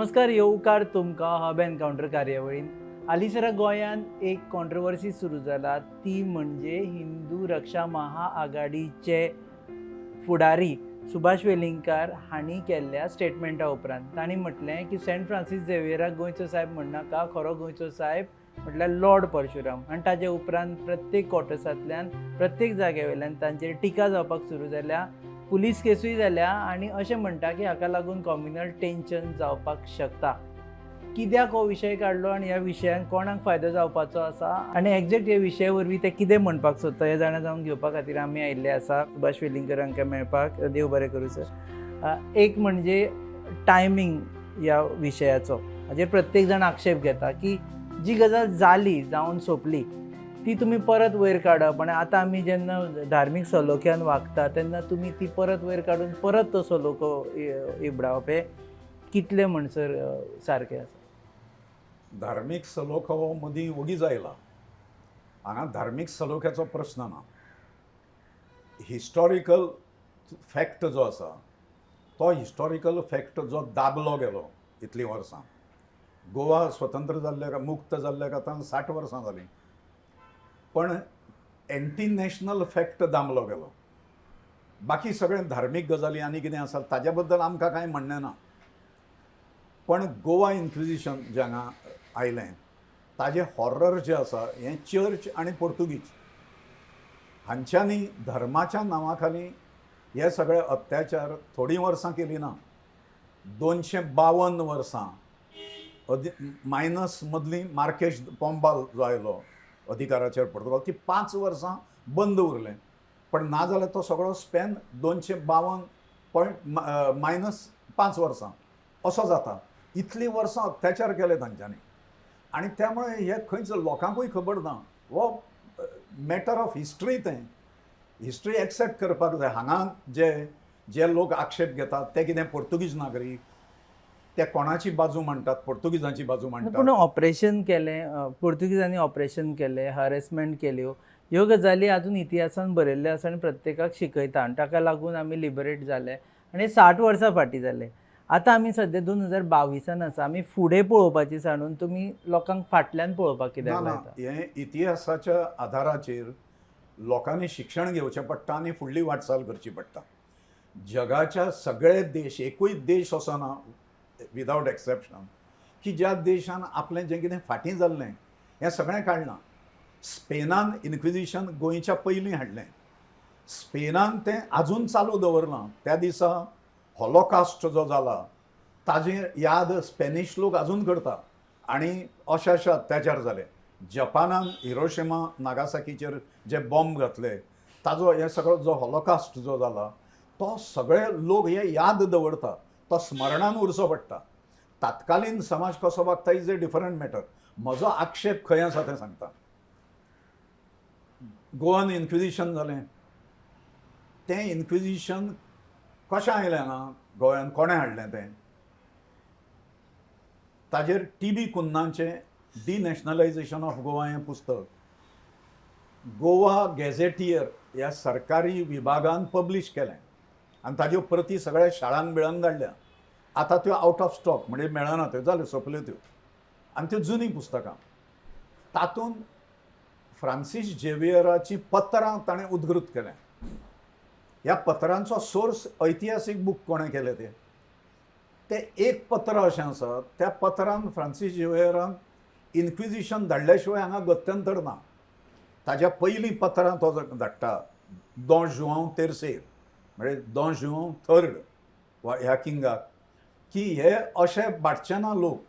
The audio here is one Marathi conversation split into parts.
नमस्कार, येवकार तुमकां हब एनकाउंटर कार्यावळीन. हालींसरा गोंयांत एक कॉन्ट्रोवर्सी सुरू जाला, ती म्हणजे हिंदू रक्षा महाआघाडीचे फुडारी सुभाष वेलिंगकार हांणी केल्ल्या स्टेटमेंटा उपरांत तांणी म्हटलें की सेंट फ्रांसीस झेवियराक गोंयचो साहेब म्हणनाका, खरो गोंयचो साहेब म्हटल्यार लॉर्ड परशुराम. आनी ताजे उपरांत प्रत्येक क्वॉर्टर्सांतल्यान प्रत्येक जागे वयल्यान तांचेर टिका जावपाक सुरू जाल्या, पुलीस केसूय जाल्या आनी अशें म्हणटा की हाका लागून कम्युनल टेन्शन जावपाक शकता. कित्याक हो विशय काडलो आनी ह्या विशयान कोणाक फायदो जावपाचो आसा आनी एक्झॅक्ट ह्या विशया वरवीं ते कितें म्हणपाक सोदता हे जाणा जावन घेवपा खातीर आमी आयिल्ले आसा सुभाष वेलिंगकर हांकां मेळपाक. देव बरें करूं सर. एक म्हणजे टायमींग ह्या विशयाचो, हाजेर प्रत्येक जाण आक्षेप घेता की जी गजाल जाली जावन सोंपली ती तुमी परत वयर काडप, आनी आतां आमी जेन्ना धार्मीक सलोख्यान वागता तेन्ना तुमी ती परत वयर काडून परत तो सलोखो इबडावप, हे कितले म्हणसर सारकें आसा? धार्मीक सलोखो मदीं वगीच आयला. हांगा धार्मीक सलोख्याचो प्रश्न ना. हिस्टॉरिकल फॅक्ट जो आसा तो हिस्टॉरिकल फॅक्ट जो दाबलो गेलो इतलीं वर्सां. गोवा स्वतंत्र जाल्ल्याक मुक्त जाल्ल्याक आतां 60 वर्सां जालीं, पण एंटी नॅशनल फॅक्ट दामलो गेलो. बाकी सगळें धार्मीक गजाली आनी कितें आसा ताज्या बद्दल आमकां कांय म्हणणें ना. पण गोवा इन्क्विजिशन जें हांगा आयलें ताजें हॉरर जें आसा हें चर्च आनी पोर्तुगीज हांच्यांनी धर्माच्या नांवा खाली हे सगळे अत्याचार थोडीं वर्सां केलीं ना. 252 वर्सां मायनस मदलीं मार्केश पोंबाल जो आयलो अधिकाराचेर पोर्तुगाल, ती 5 वर्सां बंद उरलें. पण ना जाल्यार तो सगळो स्पॅन 252 मायनस 5 वर्सां असो जाता. इतलीं वर्सां अत्याचार केले तांच्यांनी आनी त्यामुळे हे खंयच लोकांकूय खबर ना. हो मॅटर ऑफ हिस्ट्री. तें हिस्ट्री एक्सेप्ट करपाक जाय. हांगा जे लोक आक्षेप घेतात ते कितें पोर्तुगीज नागरीक, ते कोणाची बाजू मांडटात? पोर्तुगीजांची बाजू पूण मांडटात. ऑपरेशन केलें, पोर्तुगीजांनी ऑपरेशन केलें, हॅरेसमेंट केल्यो, ह्यो गजाली आजून इतिहासान बरयल्ल्यो आसा आनी प्रत्येकाक शिकयता आनी ताका लागून आमी लिबरेट जाले आनी 60 वर्सां फाटीं जाले. आतां आमी सद्या 2022 आसा. आमी फुडें पळोवपाची सांडून तुमी लोकांक फाटल्यान पळोवपाक कित्याक लायता? हे इतिहासाच्या आधाराचेर लोकांनी शिक्षण घेवचें पडटा आनी फुडली वाटचाल करची पडटा. जगाच्या सगळे देश, एकूय देश असो ना विदावट एक्सेप्शन की ज्या देशान आपलें जें कितें फाटीं जाल्लें हें सगळें काडलां. स्पेनान इन्क्विजिशन गोंयच्या पयलीं हाडलें. स्पेनान तें आजून चालू दवरलां. त्या दिसा हॉलोकास्ट जो जाला ताजें याद स्पॅनिश लोक आजून करता आनी अशे अशे अत्याचार जाले. जपानान हिरोशिमा नागासाकीचेर जे बॉम्ब घातले ताजो हे सगळो जो हॉलोकास्ट जो जाला तो सगळे लोक हे याद दवरता. तो स्मरणान उरचो पडटा. तात्कालीन समाज कसो वागता इज अ डिफरंट मॅटर. म्हजो आक्षेप खंय आसा तें सांगता. गोवन इन्क्विजिशन जालें, तें इन्क्विजिशन कशें आयलें हांगा गोंयांत, कोणें हाडलें तें? ताजेर टी.बी. कुन्नांचें डिनॅशनलायजेशन ऑफ गोवा हें पुस्तक गोवा गॅझेटियर ह्या सरकारी विभागान पब्लीश केलें आनी ताज्यो प्रती सगळ्या शाळांक बिळांक धाडल्या. आतां त्यो आउट ऑफ स्टॉक म्हणजे मेळना, त्यो जाल्यो, सोंपल्यो त्यो. आनी त्यो जुनीं पुस्तकां. तातूंत फ्रांसीस झेवियराची पत्रां ताणें उद्धृत केलें. ह्या पत्रांचो सोर्स ऐतिहासीक बूक कोणें केलें तें एक पत्र अशें आसा. त्या पत्रान फ्रांसीस झेवियरान इन्क्विजिशन धाडल्या शिवाय हांगा गत्यंतर ना. ताज्या पयलीं पत्रां तो धाडटा दॉन जुआंव तेर्सेर म्हणजे दॉन जुआंव थर्ड ह्या किंगाक, की हे अशे भाटचे ना लोक.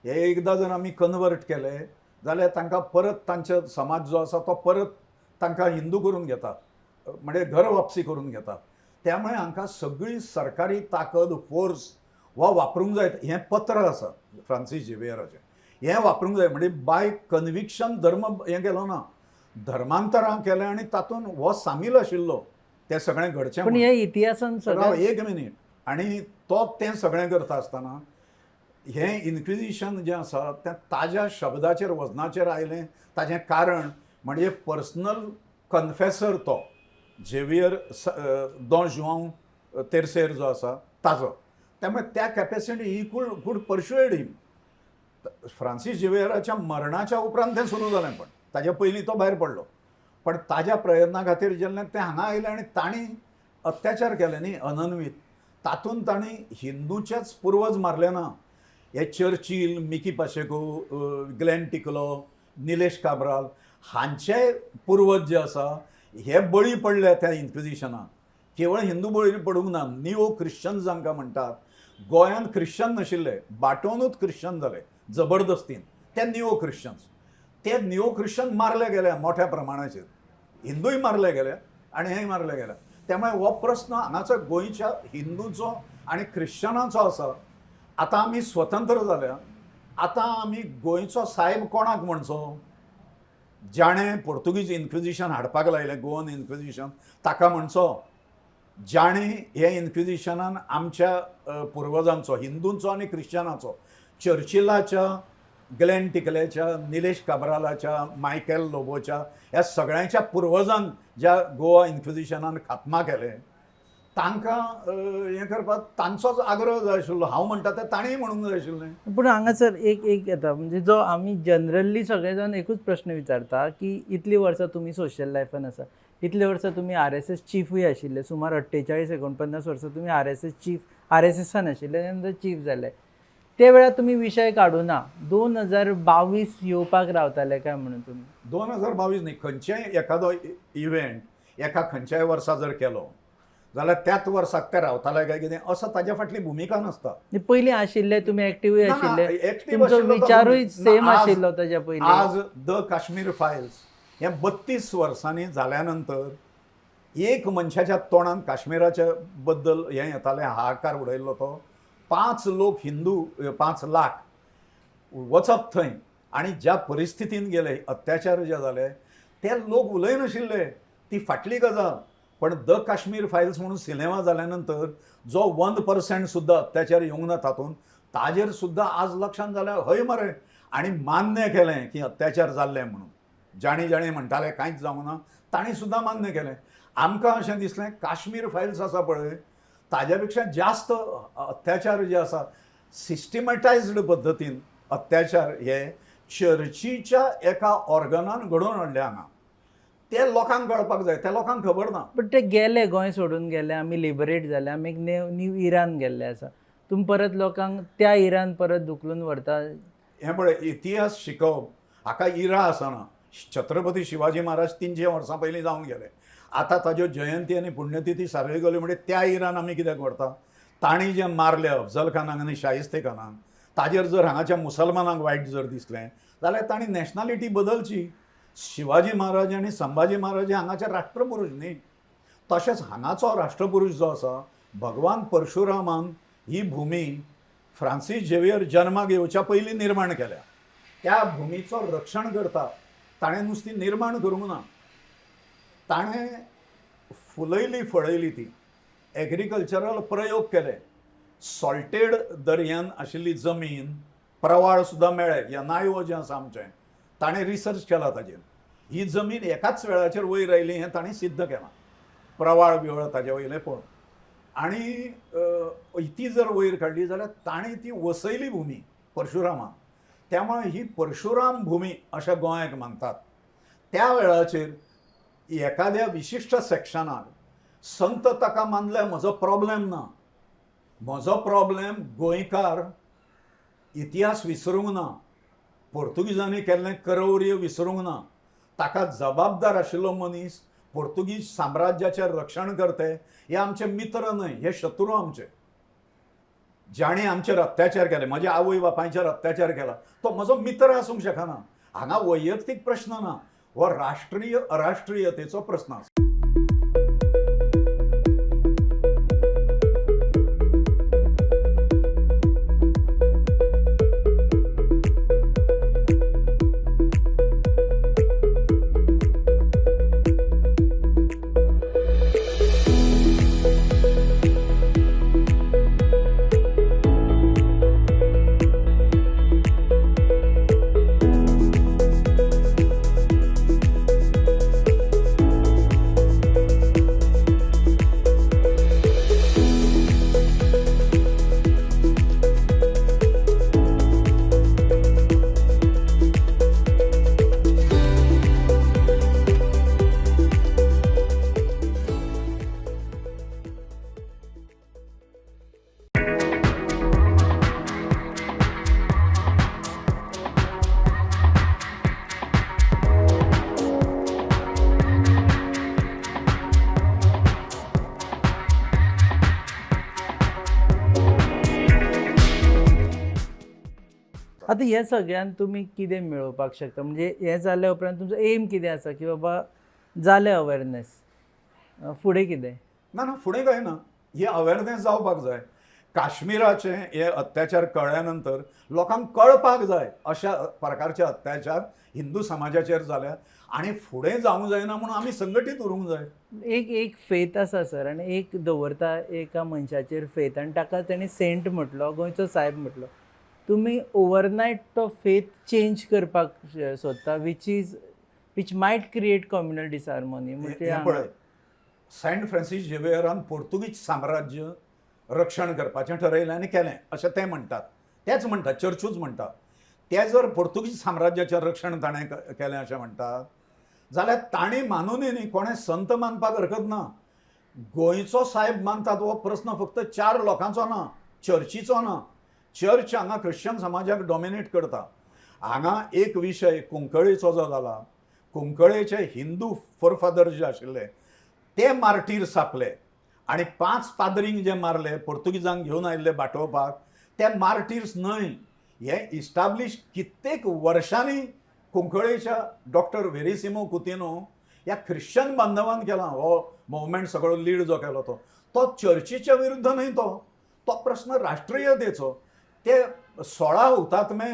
हे एकदां जर आमी कन्वर्ट केले जाल्यार तांकां परत तांचे समाज जो आसा तो परत तांकां हिंदू करून घेता, म्हणजे घर वापसी करून घेता. त्यामुळे हांकां सगळी सरकारी ताकद, फोर्स हो वापरूंक जाय. हें पत्र आसा फ्रांसीस झेवियराचें. हें वापरूंक जाय म्हणजे बाय कन्विक्शन धर्म हें केलो ना, धर्मांतरां केलें आनी तातूंत हो सामील आशिल्लो तें सगळें घडचें. पूण हे इतिहासान सगळ्यात एक मिनीट. आनी तो तें सगळें करता आसतना हें इन्क्विजिशन जें आसा तें ताज्या शब्दाचेर वजनाचेर आयलें. ताजें कारण म्हणजे पर्सनल कन्फेसर तो झेवियर दॉन जुआंव तेर्सेर जो आसा ताजो त्यामुळे त्या कॅपॅसिटी ही कूड परशुएड हिम. फ्रांसीस झेवियराच्या मरणाच्या उपरांत तें सुरू जालें, पण ताच्या पयलीं तो भायर पडलो. पण ताज्या प्रयत्ना खातीर जेन्ना ते हांगा आयले आनी तांणी अत्याचार केले न्ही अनन्वीत, तातूंत तांणी हिंदूचेच पुर्वज मारले ना. हे चर्चिल, मिकी पाशेको, ग्लेन टिकलो, निलेश काब्राल हांचे पुर्वज जे आसा हे बळी पडले त्या इन्क्विजिशनाक. केवळ हिंदू बळी पडूंक ना, निओ क्रिश्चन्स जांकां म्हणटात. गोंयांत क्रिश्चन नाशिल्ले, बाटोनूच क्रिश्चन जाले जबरदस्तीन, ते निओ क्रिश्चन्स. ते निओ क्रिश्चन मारले गेले मोठ्या प्रमाणाचेर. हिंदूय मारले गेले आनी हेय मारले गेले. त्यामुळे हो प्रश्न हांगाचो गोंयच्या हिंदूचो आनी क्रिश्चनाचो आसा. आतां आमी स्वतंत्र जाल्या, आतां आमी गोंयचो साहेब कोणाक म्हणचो? जाणें पोर्तुगीज इन्क्विजिशन हाडपाक लायलें, गोवन इन्क्विजिशन, ताका म्हणचो? जाणें हे इन्क्विजिशनान आमच्या पुर्वजांचो, हिंदूंचो आनी क्रिश्चनाचो, चर्चिलाच्या, ग्लेन टिकलेच्या, निलेश काब्रालाच्या, मायकेल लोबोच्या, ह्या सगळ्यांच्या पुर्वजांक ज्या गोवा इन्क्विजिशनान खात्मा केले, तांकां हें करपाक तांचोच आग्रह जाय आशिल्लो. हांव म्हणटा तें ताणीय म्हणूंक जाय आशिल्लें. पूण हांगासर एक येता, म्हणजे जो आमी जनरली सगळे जाण एकूच प्रश्न विचारता की इतलीं वर्सां तुमी सोशल लायफान आसा, इतलीं वर्सां तुमी RSS चीफूय आशिल्ले, सुमार 48-49 वर्सां तुमी RSS चीफ, RSSान आशिल्ले, त्यानंतर चीफ जाले. ते वेळार तुमी विशय काडूना, 2022 येवपाक रावताले काय म्हणून तुमी? 2022 न्ही, खंयचेय एखादो इव्हेंट एका खंयच्याय वर्सा जर केलो जाल्यार त्याच वर्साक ते रावताले काय कितें असो ताज्या फाटली भुमिका नासता. पयलीं आशिल्ले तुमी एक्टिव्हूय ना, ना, आशिल्ले, active तुमचो आशिल्लो तो विचारूय ना, सेम आज- आशिल्लो ताच्या पयलीं. आज द काश्मीर फायल्स हे 32 वर्सांनी जाल्यानंतर एक मनशाच्या तोंडान काश्मीराच्या बद्दल हें येतालें, हाहाकार उडयल्लो तो. 5 लोक हिंदू, 5 लाख वचप थंय आनी ज्या परिस्थितीन गेले, अत्याचार जे जाले, ते लोक उलयनाशिल्ले. ती फाटली गजाल. पण द काश्मीर फायल्स म्हणून सिनेमा जाल्यानंतर जो 1% सुद्धा अत्याचार येवंक ना तातूंत, ताजेर सुद्धा आज लक्षांत जालें हय मरे, आनी मान्य केलें की अत्याचार जाल्ले म्हणून. जाणी जाणी म्हणटाले कांयच जावंक ना, तांणी सुद्दां मान्य केलें. आमकां अशें दिसलें काश्मीर फायल्स आसा पळय, ताज्या पेक्षा जास्त अत्याचार जे आसा सिस्टमॅटायज्ड पद्दतीन अत्याचार हे चर्चीच्या एका ऑर्गनान घडोवन हाडले हांगा. ते लोकांक कळपाक जाय, त्या लोकांक खबर ना. पण ते गेले, गोंय सोडून गेले, आमी लिबरेट जाले, आमी एक न्यू इरान गेल्ले आसा. तुमी परत लोकांक त्या इरान परत धुकलून व्हरता. हें पळय, इतिहास शिकप हाका इरा आसना. छत्रपती शिवाजी महाराज 300 वर्सां पयलीं जावन गेले. आतां ताज्यो जयंती आनी पुण्यतिथी सारक्यो गेल्यो म्हणजे त्या इरान आमी कित्याक व्हरता? तांणी जें मारलें अफजल खानाक आनी शाहिस्ते खानाक, ताजेर जर हांगाच्या मुसलमानांक वायट जर दिसलें जाल्यार तांणी नॅशनॅलिटी बदलची. शिवाजी महाराज आनी संभाजी महाराज हे हांगाचे राष्ट्रपुरूश न्ही. तशेंच हांगाचो राष्ट्रपुरूश जो आसा, भगवान परशुरामान ही भुमी फ्रांसीस झेवियर जल्माक येवच्या पयलीं निर्माण केल्या. त्या भुमीचो रक्षण करता ताणें नुस्ती निर्माण करूंक ना, ताणें फुलयली फळयली ती. एग्रीकल्चरल प्रयोग केले. सॉल्टेड दर्यान आशिल्ली जमीन, प्रवाळ सुद्दां मेळ्ळे. ह्या नायवो जें आसा आमचें, ताणें रिसर्च केला ताजेर. ही जमीन एकाच वेळाचेर वयर आयली हें ताणें सिद्ध केलां. प्रवाळ बिवळ ताजे वयलें पळोवन. आनी ती जर वयर काडली जाल्यार ताणें ती वसयली भुमी परशुरामान. त्यामुळे ही परशुराम भुमी अशें गोंयाक मानतात. त्या वेळाचेर एखाद्या विशिश्ट सेक्शनाक संत ताका मानल्यार म्हजो प्रॉब्लेम ना. म्हजो प्रॉब्लेम गोंयकार इतिहास विसरूंक ना, पोर्तुगीजांनी केल्लें करवऱ्यो विसरूंक ना. ताका जबाबदार आशिल्लो मनीस, पोर्तुगीज साम्राज्याचें रक्षण करते, हे आमचे मित्र न्हय, हे शत्रू आमचे. जाणी आमचेर अत्याचार केले, म्हज्या आवय बापायचेर अत्याचार केला, तो म्हजो मित्र आसूंक शकना. हांगा वैयक्तीक प्रश्न ना, हो राष्ट्रीय अराष्ट्रीयतेचो प्रश्न आसा. आतां हे सगळ्यान तुमी कितें मेळोवपाक शकता म्हणजे हें जाल्या उपरांत तुमचो एम कितें आसा की बाबा जालें अवेरनेस फुडें कितें? ना फुडें काय ना, ही अवेरनेस जावपाक जाय. काश्मीराचे हे अत्याचार कळ्ळ्यानंतर लोकांक कळपाक जाय अशा प्रकारचे अत्याचार हिंदू समाजाचेर जाल्यात आनी फुडें जावंक जायना म्हणून आमी संघटीत उरूंक जाय. एक फेथ आसा सर आनी एक दवरता एका मनशाचेर फेथ आनी ताका तेणी सेंट म्हटलो, गोंयचो साहेब म्हटलो. तुमी ओवरनायट तो फेथ चेंज करपाक सोदता वीच मायट क्रिएट कम्युनल डिसहार्मोनी. हें पळय, सेंट फ्रांसीस झेवियरान पोर्तुगीज साम्राज्य रक्षण करपाचें ठरयलें आनी केलें अशें ते म्हणटात. तेच म्हणटात, चर्चूच म्हणटा. ते जर पोर्तुगीज साम्राज्याचें रक्षण ताणें केलें अशें म्हणटात जाल्यार ताणी मानूनय न्ही कोणें संत मानपाक हरकत ना. गोंयचो साहेब मानतात हो प्रस्न फक्त 4 लोकांचो ना, चर्चीचो ना. चर्च हांगा ख्रिश्चन समाजाक डॉमिनेट करता. हांगा एक विशय कुंकळेचो जो जाला, कुंकळेचे हिंदू फोरफादर जे आशिल्ले ते मार्टीर सापले आनी 5 पाद्रींक जे मारले पोर्तुगीजांक घेवन आयिल्ले बाटोवपाक, ते मार्टिर्स न्हय. हे इस्टाब्लीश कित्येक वर्सांनी कुंकळेच्या डॉक्टर वेरिसिमो कुतिनो ह्या ख्रिश्चन बांधवान केला. हो मुवमेंट सगळो लीड जो केलो तो चर्चीच्या विरुद्ध न्हय. तो प्रश्न राष्ट्रीयतेचो. ते 16 हुतात्मे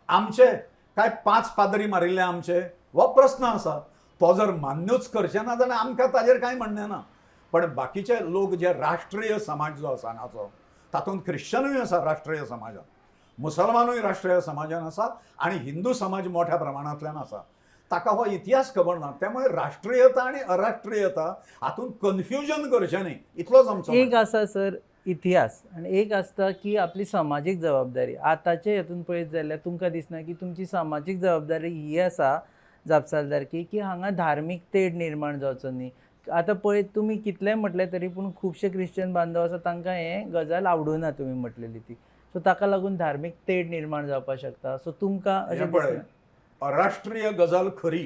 आमचे काय 5 पाद्री मारिल्ले आमचे हो प्रश्न आसा. तो जर मान्यूच करचे ना जाल्यार आमकां ताजेर कांय म्हणणें ना. पण बाकीचे लोक जे राष्ट्रीय समाज जो आसा हांगाचो, तातूंत ख्रिश्चनूय आसा राष्ट्रीय समाजान, मुसलमानूय राष्ट्रीय समाजान आसा आनी हिंदू समाज मोठ्या प्रमाणांतल्यान आसा. ताका हो इतिहास खबर ना. त्यामुळे राष्ट्रीयता आनी अराष्ट्रीयता हातूंत कन्फ्युजन करचें न्ही, इतलोच आमचो. एक आसा सर इतिहास आनी एक आसता की आपली सामाजीक जबाबदारी. आतांचे हेतून पळयत जाल्यार तुमकां दिसना की तुमची सामाजीक जबाबदारी ही आसा जापसालदारकी की हांगा धार्मीक तेड निर्माण जावचो न्ही. आतां पळय तुमी कितलेंय म्हटलें तरी पूण खुबशे क्रिश्चन बांदव आसा तांकां हें गजाल आवडुना तुमी म्हटलेली ती. सो ताका लागून धार्मीक तेड निर्माण जावपाक शकता. सो तुमकां अशें पळय, दिसना? अराष्ट्रीय गजाल खरी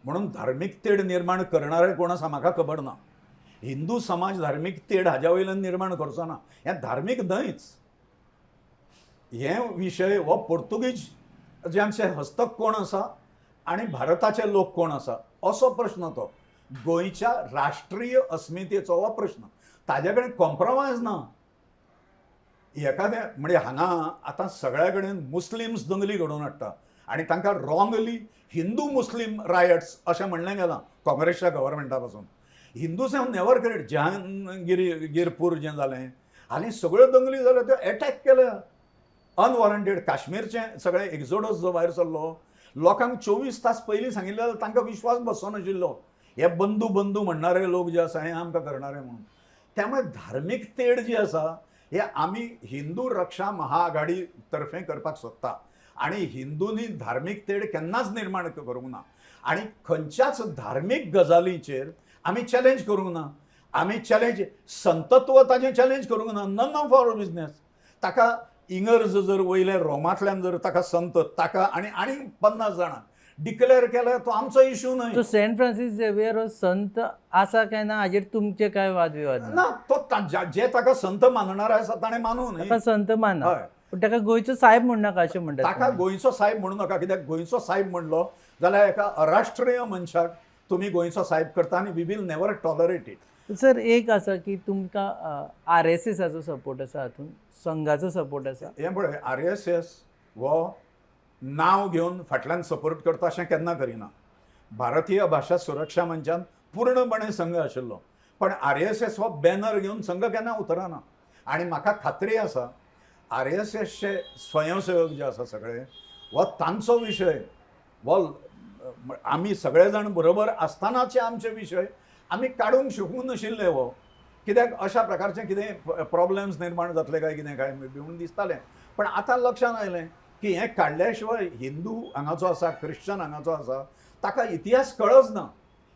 म्हणून धार्मीक तेड निर्माण करणारे कोण आसा म्हाका खबर ना. हिंदू समाज धार्मीक तेड हाज्या वयल्यान निर्माण करचो ना. हें धार्मीक न्हयच. हे विशय हो पोर्तुगीज ज्यांचे हस्तक कोण आसा आनी भारताचे लोक कोण आसा असो प्रश्न तो. गोंयच्या राष्ट्रीय अस्मितेचो हो प्रश्न. ताजे कडेन कॉम्प्रोमायज ना. एखादें म्हणजे हांगा आतां सगळ्या कडेन मुस्लिम्स दंगली घडोवन हाडटा आनी तांकां रॉंगली हिंदू मुस्लीम रायट्स अशें म्हणलें गेलां काँग्रेसच्या गव्हर्मेंटा पासून. Hindus have never create. Jahangirpur जें जालें, हालीं सगळ्यो दंगली जाल्यो त्यो एटॅक केल्या अनवॉरंटेड. काश्मीरचें सगळें एक्झोडस जो भायर सरलो, लोकांक 24 तास पयलीं सांगिल्लें जाल्यार तांकां विश्वास बसो नाशिल्लो. हे बंदू बंदू म्हणणारे लोक जे आसा हे आमकां करणारे म्हणून. त्यामुळे धार्मीक तेड जी आसा हे आमी हिंदू रक्षा महाआघाडी तर्फे करपाक सोदता आनी हिंदूंनी धार्मीक तेड केन्नाच निर्माण करूंक ना आनी खंयच्याच धार्मीक गजालींचेर आमी चॅलेंज करूंक ना. आमी चॅलेंज संतत्व ताजें चॅलेंज करूंक ना. None of our business. ताका इंगर्ज जर वयले रोमांतल्यान जर ताका संत ताका आनी 50 जाणां डिक्लेअर केल्यार तो आमचो इश्यू न्हय. तो सेंट फ्रांसीस झेवियर हो संत आसा काय ना हाजेर तुमचे काय वादविवाद ना? ना, तो जे ताका संत मानणारे आसा ताणें मानूं न्ही. ताका संत माना हय. पूण ताका गोंयचो साहेब म्हणू नाका अशें म्हणटात ताका तुमी. गोंयचो साहेब म्हणू नाका. कित्याक गोंयचो साहेब म्हणलो जाल्यार एका अराष्ट्रीय मनशाक तुमी गोंयचो साहेब करता आनी we will never tolerate it. Sir एक आसा की तुमकां RSSाचो सपोर्ट आसा हातून, संघाचो सपोर्ट आसा. हें पळय, RSS हो नांव घेवन फाटल्यान सपोर्ट करता अशें केन्ना करिना. भारतीय भाशा सुरक्षा मंचान पूर्णपणे संघ आशिल्लो पण RSS हो बॅनर घेवन संघ केन्ना उतरना. आनी म्हाका खात्री आसा RSSचे स्वयंसेवक जे आसा सगळे हो तांचो विशय हो आमी सगळे जाण बरोबर आसतनाचे आमचे विशय आमी काडूंक शकूंक नाशिल्ले. हो कित्याक अशा प्रकारचे कितें प्रॉब्लेम्स निर्माण जातले काय कितें काय म्हणून दिसतालें. पण आतां लक्षांत आयलें की हें काडल्या शिवाय हिंदू हांगाचो आसा, ख्रिश्चन हांगाचो आसा, ताका इतिहास कळच ना.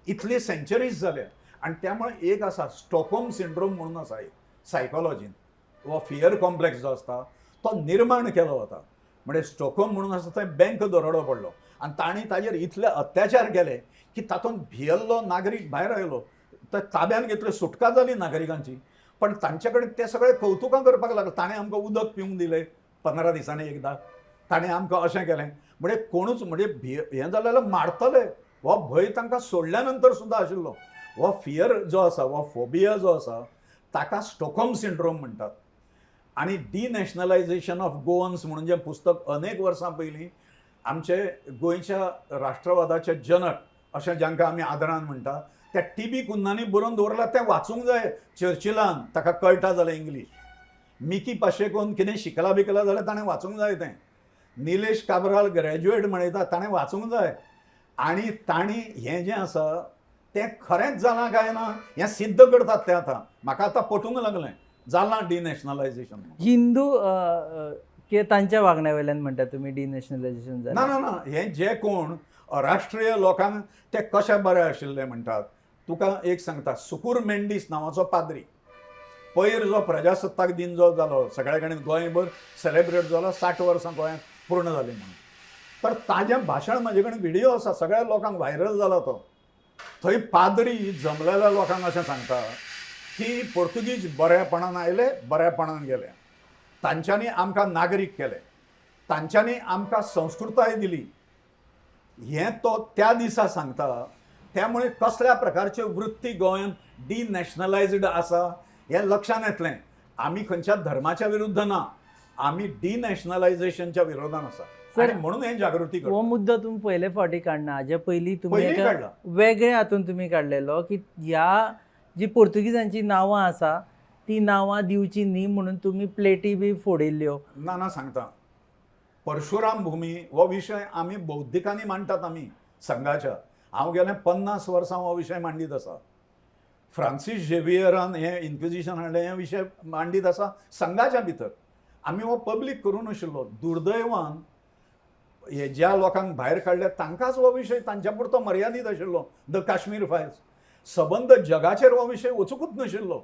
इतली सेंचुरीज जाल्या. आनी त्यामुळे एक आसा स्टॉकहोम सिंड्रोम म्हणून आसा सायकोलॉजीन. हो फियर कॉम्प्लेक्स जो आसता तो निर्माण केलो वता. म्हणजे स्टॉकहोम म्हणून आसा थंय बँक दरोडो पडलो आनी तांणी ताजेर इतले अत्याचार केले की तातूंत भियल्लो नागरीक भायर आयलो. तर ताब्यान घेतले, सुटका जाली नागरिकांची. पण तांचे कडेन ते सगळे कौतुकां करपाक लागले. ताणें आमकां उदक पिवंक दिलें 15 दिसांनी एकदां. ताणें आमकां अशें केलें म्हणजे कोणूच म्हणजे हें जालें जाल्यार मारतले हो भंय तांकां सोडल्या नंतर सुद्दां आशिल्लो. हो फियर जो आसा हो फोबिया जो आसा ताका स्टॉकहोम सिंड्रोम म्हणटात. आणि डिनॅशनलायझेशन ऑफ गोवन्स म्हणून जें पुस्तक अनेक वर्सां पयलीं आमचे गोंयच्या राष्ट्रवादाचे जनक अशें जांकां आमी आदरान म्हणटा त्या टी.बी. कुन्नांनी बरोवन दवरलां तें वाचूंक जाय. चर्चिलान ताका कळटा जाल्यार इंग्लीश. मिकी पाशेकोन कितें शिकला बिकला जाल्यार ताणें वाचूंक जाय तें. निलेश काब्राल ग्रॅज्युएट म्हणयता ताणें वाचूंक जाय. आनी तांणी हें जें आसा तें खरेंच जालां काय ना हें सिद्ध करतात ते आतां. म्हाका आतां पटूंक लागलें जालां डिनॅशनलायझेशन. हिंदू किंवा तांच्या वागण्या वयल्यान म्हणटा तुमी डिनॅशनलायझेशन ना जालें. ना ना हें जे कोण राष्ट्रीय लोकांक ते कशे बरे आशिल्ले म्हणटात. तुका एक सांगता सुकूर मेंडीस नांवाचो पाद्री पयर जो प्रजासत्ताक दिन जो जालो सगळ्या कडेन गोंयभर सेलेब्रेट जालो 60 वर्सां गोंयांत पूर्ण जाली म्हणून. तर ताजें भाशण म्हाजे कडेन व्हिडियो आसा सगळ्या लोकांक व्हायरल जाला तो. थंय पाद्री जमलेल्या लोकांक अशें सांगता की पोर्तुगीज बरेपणान आयले बरेपणान गेले. तांच्यांनी आमकां नागरीक केले. तांच्यांनी आमकां संस्कृताय दिली. हें तो त्या दिसा सांगता. त्यामुळे कसल्या प्रकारच्यो वृत्ती गोंयांत डिनॅशनलायज्ड आसा हें लक्षांत येतलें. आमी खंयच्या धर्माच्या विरुद्ध ना. आमी डिनॅशनलायझेशनच्या विरोधान आसा. आणि म्हणून हें जागृती करता. हो मुद्दो तुम्ही पयले फावटी काडना. हाजे पयलीं तुमी पयलीं एका काडला. वेगळ्या हातून तुमी काडलेलो की ह्या जी पोर्तुगीजांची नांवां आसा ती नांवां दिवची न्ही म्हणून तुमी प्लेटी बी फोडिल्ल्यो. ना ना सांगता. परशुराम भूमी हो विशय आमी बौद्धिकांनी मांडटात आमी संघाच्या. हांव गेले 50 वर्सां हो विशय मांडीत आसा. फ्रांसीस झेवियरान हें इन्क्विजिशन हाडलें हें विशय मांडीत आसा संघाच्या भितर. आमी हो पब्लीक करूं नाशिल्लो. दुर्दैवान हे ज्या लोकांक भायर काडले तांकांच हो विशय तांच्या पुरतो मर्यादीत आशिल्लो. The Kashmir Fayol's. सबंद जगाचेर हो विशय वचूंकूच नाशिल्लो.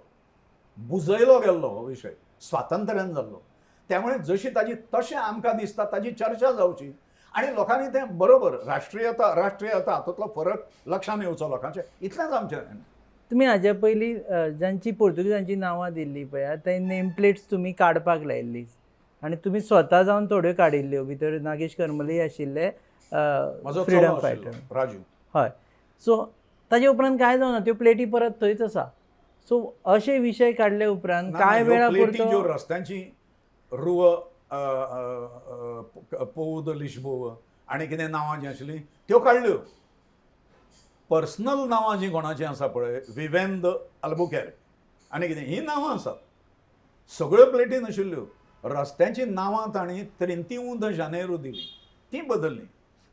बुजयलो गेल्लो हो विशय स्वातंत्र्यान जाल्लो. त्यामुळे जशी ताजी तशें आमकां दिसता ताजी चर्चा जावची आनी लोकांनी तें बरोबर राष्ट्रीयता अराष्ट्रीयता हातूंतलो फरक लक्षांत येवचो लोकांचे इतलेंच आमचें. तुमी हाज्या पयलीं जांची पोर्तुगीजांची नांवां दिल्लीं पळय ते नेम प्लेट्स तुमी काडपाक लायिल्ली आनी तुमी स्वता जावन थोड्यो काडिल्ल्यो. भितर नागेश करमली आशिल्ले म्हजो फ्रिडम चलो फायटर. आशिल्लो, राजू. हय. सो ताजे उपरांत काय जावना त्यो प्लेटी परत थंयच आसा. सो अशे विशय काडले उपरांत ना, कांय ह्यो वेळा प्लेटी ज्यो पुरतो रस्त्यांची रुव पौद लिशबोव आनी कितें नांवां जीं आशिल्लीं त्यो काडल्यो. पर्सनल नांवां जीं कोणाचीं आसा पळय विवेंद अल्बुकेर्क आनी कितें हीं नांवां आसात. सगळ्यो प्लेटी नाशिल्ल्यो. रस्त्यांची नांवां तांणी 31 de janeiro दिलीं. ती बदलली.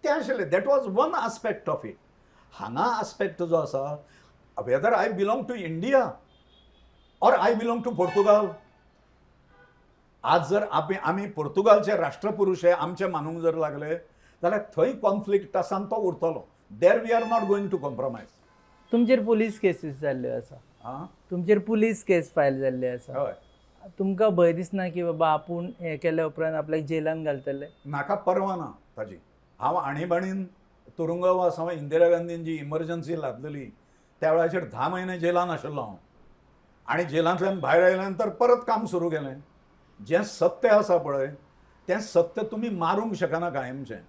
तें आशिल्लें. That was one aspect of it. हांगा आस्पेक्ट जो आसा whether I belong to India or I belong to Portugal. आज जर आमी पोर्तुगालचे राष्ट्रपुरुश हे आमचे मानूंक जर लागले जाल्यार थंय कॉन्फ्लिक्ट आसा आनी तो उरतलो. There we are not going to compromise. तुमचेर पुलीस केसीस जाल्ल्यो आसा. हां तुमचेर पुलीस केस फायल जाल्ली आसा. हय. तुमकां भंय दिसना की बाबा आपूण हें केल्या उपरांत आपल्याक जेलान घालतले. म्हाका परवा ना ताजी. हांव आणीबाणीन तुरुंगवास हांव इंदिरा गांधीन जी इमर्जन्सी लादलेली त्या वेळाचेर 10 म्हयने जेलान आशिल्लो हांव. आनी जेलांतल्यान भायर आयल्या नंतर परत काम सुरू केलें. जें सत्य आसा पळय तें सत्य तुमी मारूंक शकना कायमचें.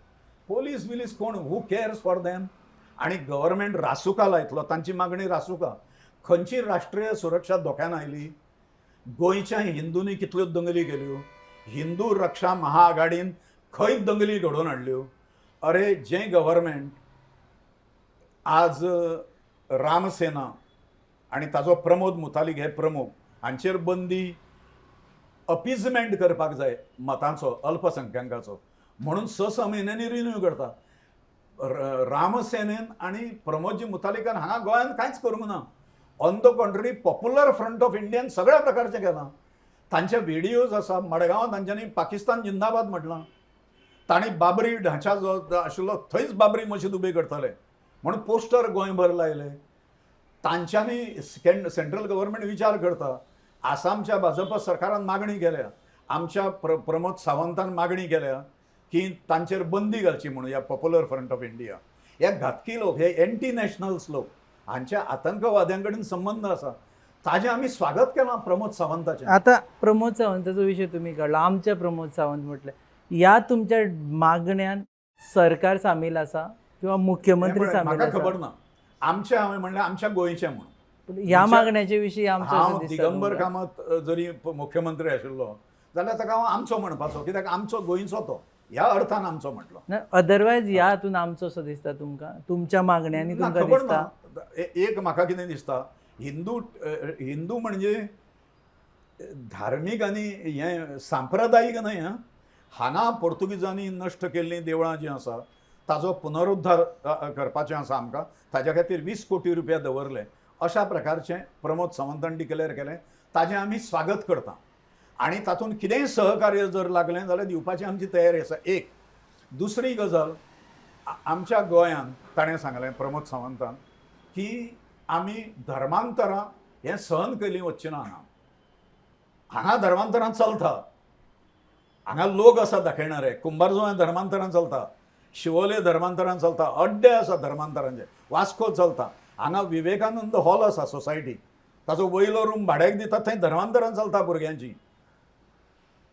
पोलीस बिलीस कोण हू केअर्स फॉर देम. आनी गव्हर्मेंट रासुका लायतलो. तांची मागणी रासुका. खंयची राष्ट्रीय सुरक्षा धोक्यान आयली. गोंयच्या हिंदूंनी कितल्यो दंगली केल्यो. हिंदू रक्षा महाआघाडीन खंय दंगली घडोवन हाडल्यो. अरे जें गव्हर्मेंट आज रामसेना आनी ताजो प्रमोद मुतालीक हे प्रमुख हांचेर बंदी अपीजमेंट करपाक जाय मतांचो अल्पसंख्यांकाचो म्हणून 6 म्हयन्यांनी रिन्यू करता. रामसेनेन आनी प्रमोदजी मुतालिकान हांगा गोंयांत कांयच करूंक ना. On the contrary Popular Front of इंडियान सगळ्या प्रकारचें केलां. तांचे व्हिडियोज आसा. मडगांवां तांच्यांनी पाकिस्तान जिंदाबाद म्हटलां. तांणी बाबरी ढांचा जो आशिल्लो थंयच बाबरी मशीद उबी करतले म्हणून पोस्टर गोंयभर लायले. तांच्यांनी सेंट्रल गव्हर्मेंट विचार करता. आसामच्या भाजप सरकारान मागणी केल्या. आमच्या प्रमोद सावंतान मागणी केल्या की तांचेर बंदी घालची म्हणून ह्या पॉप्युलर फ्रंट ऑफ इंडिया. हे घातकी लोक हे एंटी नॅशनल्स लोक हांच्या आतंकवाद्यां कडेन संबंध आसा. ताजें आमी स्वागत केलां प्रमोद सावंताचें. आतां प्रमोद सावंताचो विशय तुमी काडला. आमचे प्रमोद सावंत म्हटले ह्या तुमच्या मागण्यान सरकार सामील आसा किंवा मुख्यमंत्री सामील म्हाका आसा? खबर ना. आमचे हांवें म्हणलें आमच्या गोंयचे म्हणून. पूण ह्या म्हणजे मागण्याचे विशीं आमचो हांव असो दिसता दिगंबर तुमकां? कामत जरी मुख्यमंत्री आशिल्लो जाल्यार ताका हांव आमचो म्हणपाचो, कित्याक आमचो गोंयचो तो, ह्या अर्थान आमचो म्हटलो. अदरवायज ह्या हातून आमचो असो दिसता तुमकां, तुमच्या मागण्यांनी ना, तुमकां खबर दिसता? ना. एक म्हाका कितें दिसता, हिंदू म्हणजे धार्मीक आनी हें सांप्रदायीक न्हय. हांगा पोर्तुगीजांनी नश्ट केल्लीं देवळां जीं आसा ताजो पुनरुद्धार करपाचें आसा आमकां. ताज्या खातीर 20 कोटी रुपया दवरले. अशा प्रकारचें प्रमोद सावंतान डिक्लेअर केलें. ताजें आमी स्वागत करता आनी तातूंत कितेंय सहकार्य जर लागलें जाल्यार दिवपाची आमची तयारी आसा. एक दुसरी गजाल, आमच्या गोंयांत ताणें सांगलें प्रमोद सावंतान की आमी धर्मांतरां हें सहन केलीं वचचीं ना. हांगा धर्मांतरां चलता. हांगा लोक आसा दाखयणारे. कुंभारजुंव्या धर्मांतरां चलता, शिवोले धर्मांतरां चलता, अड्डे आसा धर्मांतरांचे, वास्को चलता. हांगा विवेकानंद हॉल आसा सोसायटी, ताचो वयलो रूम भाड्याक दितात, थंय धर्मांतरां चलता भुरग्यांची.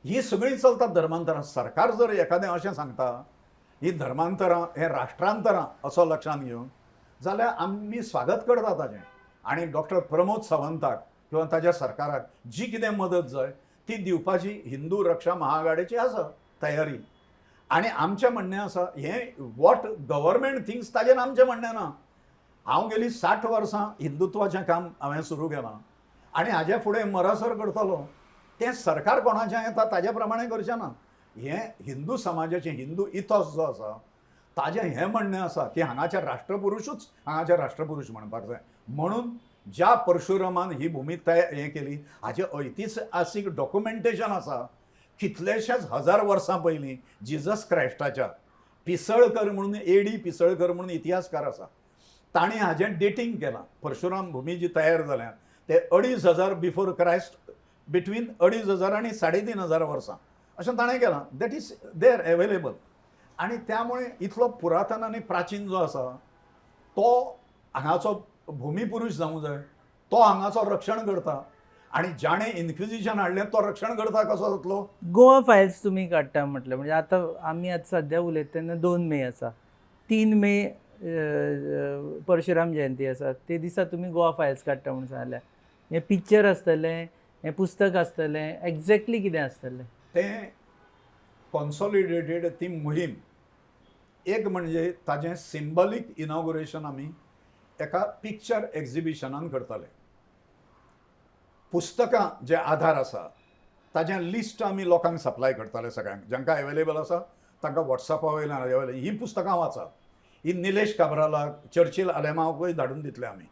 ही सगळीं चलतात धर्मांतरां. सरकार जर एखादें अशें सांगता ही धर्मांतरां हें राष्ट्रांतरां असो लक्षांत घेवन जाल्यार आमी स्वागत करता ताचें. आनी डॉक्टर प्रमोद सावंताक किंवा ताज्या सरकाराक जी कितें मदत जाय ती दिवपाची हिंदू रक्षा महाआघाडीची आसा तयारी. आनी आमचें म्हणणें आसा हें वॉट गव्हर्मेंट थिंक्स ताजेर आमचें म्हणणें ना. हांव गेलीं 60 वर्सां हिंदुत्वाचें काम हांवें सुरू केलां आनी हाजे फुडें मरसर करतलो. तें सरकार कोणाचें येता ताजे प्रमाणें करचें ना. हें हिंदू समाजाचें, हिंदू इथॉस जो आसा ताजें हें म्हणणें आसा की हांगाचे राष्ट्रपुरुशूच हांगाचे राष्ट्रपुरुश म्हणपाक जाय. म्हणून ज्या परशुरामान ही भुमी हें केली हाचें ऐतिहासीक डॉक्युमेंटेशन आसा. कितलेशेच हजार वर्सां पयलीं जिजस क्रायस्टाच्या पिसळकर म्हणून एडी पिसळकर म्हणून इतिहासकार आसा, ताणें हाजें डेटिंग केलां. परशुराम भुमी जी तयार जाल्या ते 2500 बिफोर क्रायस्ट, बिटवीन 2500 आनी 3500 वर्सां अशें ताणें केलां. That is there available. आनी त्यामुळे इतलो पुरातन आनी प्राचीन जो आसा तो हांगाचो भुमीपुरूश जावंक जाय. तो हांगाचो रक्षण करता आनी जाणें इन्क्विजिशन हाडलें तो रक्षण करता कसो जातलो? गोवा फायल्स तुमी काडटा म्हटलें, म्हणजे आतां आमी आतां सद्या उलयता तेन्ना 2 मे आसा, 3 मे परशुराम जयंती आसा. ते दिसा तुमी गोवा फायल्स काडटा म्हणून सांगलें. हें पिक्चर आसतलें, हें पुस्तक आसतलें, एक्झॅक्टली कितें आसतलें? तें कॉन्सॉलिडेटेड ती मोहीम. एक म्हणजे ताजें सिंबॉलीक इनॉग्रेशन आमी एका पिक्चर एक्झिबिशनान करताले. पुस्तकां जे आधार आसा ताजें लिस्ट आमी लोकांक सप्लाय करताले सगळ्यांक, जांकां एवेलेबल आसा तांकां वॉट्सॅपा वयल्यान ही पुस्तकां वाचा. ही निलेश काब्रालाक, चर्चिल आलेमावकूय धाडून दितले आमी.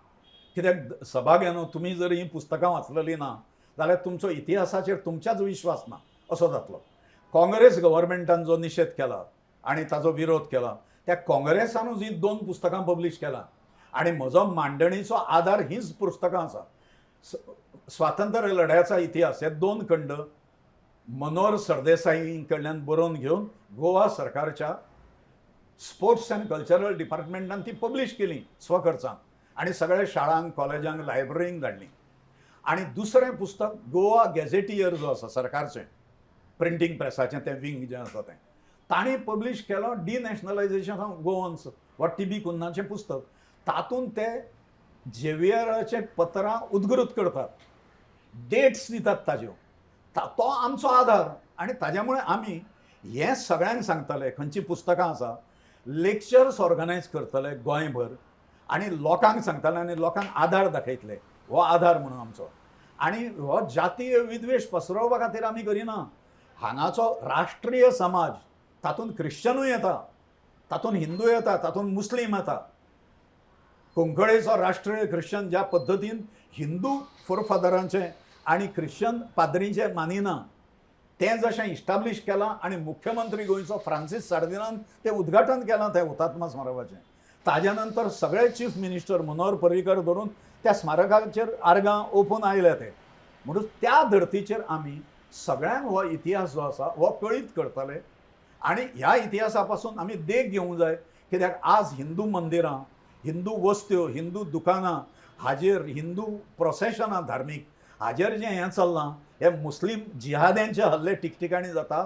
कित्याक सभाघेनो तुमी जर ही पुस्तकां वाचलेलीं ना जाल्यार तुमचो इतिहासाचेर तुमच्याच विश्वास ना असो जातलो. काँग्रेस गव्हर्मेंटान जो निशेध केला आनी ताजो विरोध केला त्या काँग्रेसानूच ही 2 पुस्तकां पब्लीश केला. आनी म्हजो मांडणीचो आधार हीच पुस्तकां आसा. स्वातंत्र्य लढ्याचा इतिहास हे 2 खंड मनोहर सरदेसाई कडल्यान बरोवन घेवन गोवा सरकारच्या स्पोर्ट्स अँड कल्चरल डिपार्टमेंटान ती पब्लीश केली स्वखर्चान आनी सगळ्या शाळांक, कॉलेजांक, लायब्ररींक धाडली. आनी दुसरें पुस्तक गोवा गॅझेटियर जो आसा सरकारचें, प्रिंटींग प्रेसाचें तें विंग जें आसा तें तांणी पब्लीश केलो डिनॅशनलायजेशन ऑफ गोवन्स वा टी.बी. कुन्नाचें पुस्तक. तातूंत ते झेवियराचे पत्रां उदगृत करतात, डेट्स दितात ताज्यो. तो आमचो आधार. आनी ताज्या मुळे आमी हें सगळ्यांक सांगतले खंयचीं पुस्तकां आसा, लेक्चर्स ऑर्गनायज करतले गोंयभर आनी लोकांक सांगतले आनी लोकांक आधार दाखयतले. हो आधार म्हणून आमचो. आनी हो जातीय विद्वेश पसरोवपा खातीर आमी करिना. हांगाचो राष्ट्रीय समाज तातूंत क्रिश्चनूय येता, तातूंत हिंदू येता, तातूंत मुस्लीम येता. कोंकणीचो राष्ट्रीय क्रिश्चन ज्या पद्दतीन हिंदू फोरफादरांचें आनी क्रिश्चन पाद्रींचें मानिना तें जशें इस्टाब्लीश केलां आनी मुख्यमंत्री गोंयचो फ्रांसीस सार्दिनान तें उद्घाटन केलां त्या हुतात्मा स्मारकाचें. ताज्या नंतर सगळे चीफ मिनिस्टर मनोहर पर्रीकर धरून त्या स्मारकाचेर आर्गां ओपून आयले ते. म्हणून त्या धर्तीचेर आमी सगळ्यांक हो इतिहास जो आसा हो कळीत करतले आनी ह्या इतिहासा पासून आमी देख घेवंक जाय. कित्याक आज हिंदू मंदिरां, हिंदू वस्त्यो, हिंदू दुकानां हाजेर, हिंदू प्रोसेशनां धार्मीक हाजेर जें हें चल्लां, हे मुस्लीम जिहाद्यांचे हल्ले ठिकठिकाणी जाता.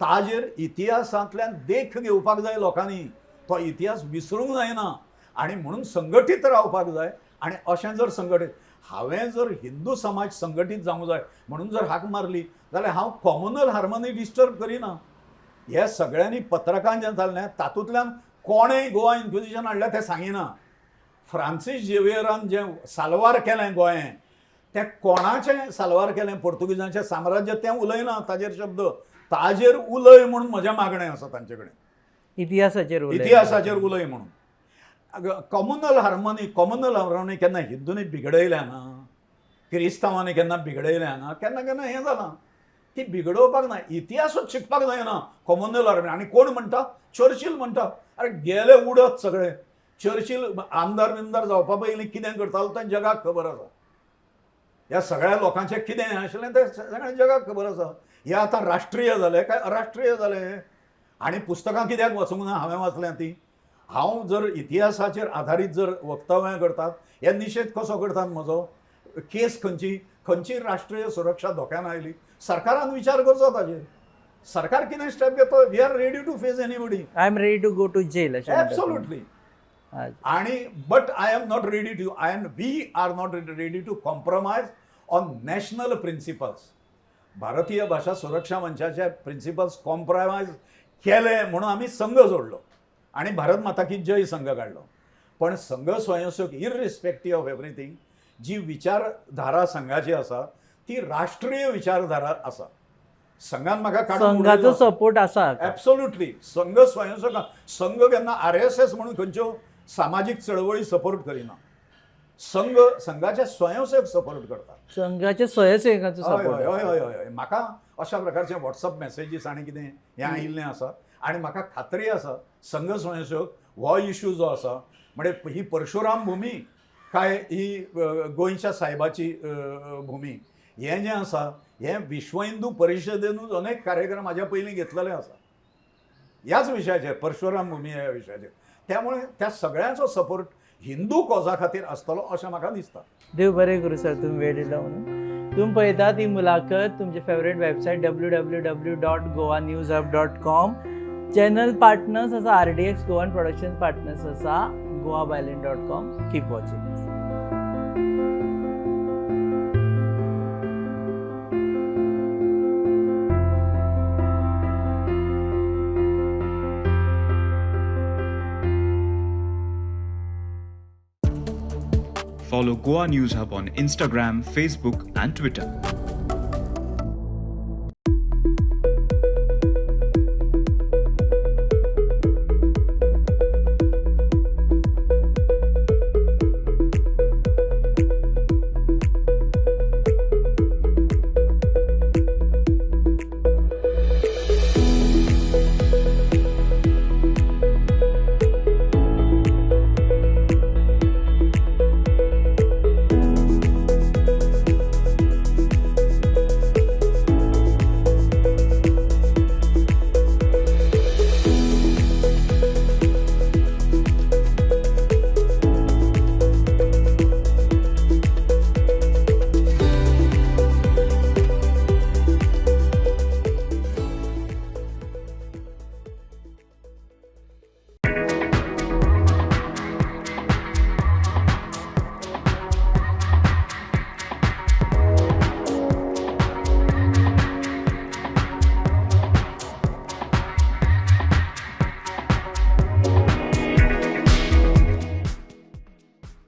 ताजेर इतिहासांतल्यान देख घेवपाक जाय लोकांनी. तो इतिहास विसरूंक जायना आनी म्हणून संघटीत रावपाक जाय. आनी अशें जर संघटीत हांवें जर हिंदू समाज संघटीत जावंक जाय म्हणून जर हाक मारली जाल्यार हांव कॉम्युनल हार्मनी डिस्टर्ब करिना. हे सगळ्यांनी पत्रकान जें जाल्लें तातूंतल्यान कोणेंय गोवा इन्क्विजिशन हाडलें तें सांगिना. फ्रांसीस झेवियरान जें साल्वार केलें गोंयें तें कोणाचें साल्वार केलें पोर्तुगीजांचें साम्राज्य तें उलयना ताजेर शब्द. ताजेर उलय म्हणून म्हजें मागणें आसा तांचे कडेन. इतिहासाचेर उलय म्हणून. कॉम्युनल हार्मनी केन्ना हिंदूंनी बिगडयल्या ना, क्रिस्तांवांनी केन्ना बिगडयल्या ना, केन्ना केन्ना हें जालां. ती बिगडोवपाक ना, इतिहासूच शिकपाक जायना कॉम्युनल हार्मनी. आनी कोण म्हणटा? चर्चिल म्हणटा. अरे गेले उडत सगळे. चर्चिल आमदार बिमदार जावपा पयलीं कितें करतालो तें जगाक खबर आसा. ह्या सगळ्या लोकांचें कितें आशिल्लें तें सगळ्या जगाक खबर आसा. हें आतां राष्ट्रीय जालें काय अराष्ट्रीय जालें. आनी पुस्तकां कित्याक वाचूंक ना? हांवें वाचल्यां ती. हांव जर इतिहासाचेर आधारीत जर वक्तव्यां करतात, हे निशेध कसो करतात म्हजो? केस खंयची राष्ट्रीय सुरक्षा धोक्यान आयली? सरकारान विचार करचो ताजेर. सरकार कितें स्टेप घेतो? We are ready to face anybody. I am ready to go to jail. Absolutely. आणि but I am not ready to we are not ready to compromise on national principles. Bharatiya Bhasha सुरक्षा मंचाचे प्रिन्सिपल्स कॉम्प्रोमायज केले म्हणून आम्ही संघ जोडलो आणि भारत माता की जय संघ काढलो. पण संघ स्वयंसेवक इररिस्पेक्टिव्ह ऑफ एव्हरीथिंग जी विचारधारा संघाची आसा ती राष्ट्रीय विचारधारा आसा. संघान म्हाका संघाचो सपोर्ट आसा. एब्सोल्युटली. संघ स्वयंसेवक संघ केन्ना RSS म्हणून खंयच्यो सामाजीक चळवळी सपोर्ट करिना. संघाचे स्वयंसेवक सपोर्ट करतात. संघाचे स्वयंसेवकांचो सपोर्ट. हय. म्हाका अशा प्रकारचे व्हॉट्सअप मेसेजीस आनी कितें हें आयिल्लें आसा आनी म्हाका खात्री आसा संघ स्वयंसेवक हो इश्यू जो आसा म्हणजे ही परशुराम भूमी काय ही गोंयच्या सायबाची भूमी हें जें आसा हें विश्व हिंदू परिशदेनूच अनेक कार्यक्रम हाज्या पयलीं घेतलेले आसा ह्याच विशयाचेर, परशुराम भूमी ह्या विशयाचेर. त्यामुळे त्या सगळ्यांचो सपोर्ट हिंदू कॉजा खातीर आसतलो अशें म्हाका दिसता. देव बरें करूं सर, तुम्ही वेळ दिला म्हणून. तुम्ही पळयतात ही मुलाखत तुमचे favourite website www.goanewshub.com. Channel partners आसा RDX गोवन प्रोडक्शन पार्टनर्स आसा goaviolin.com. Keep watching. Follow Goa News Hub on Instagram, Facebook, and Twitter.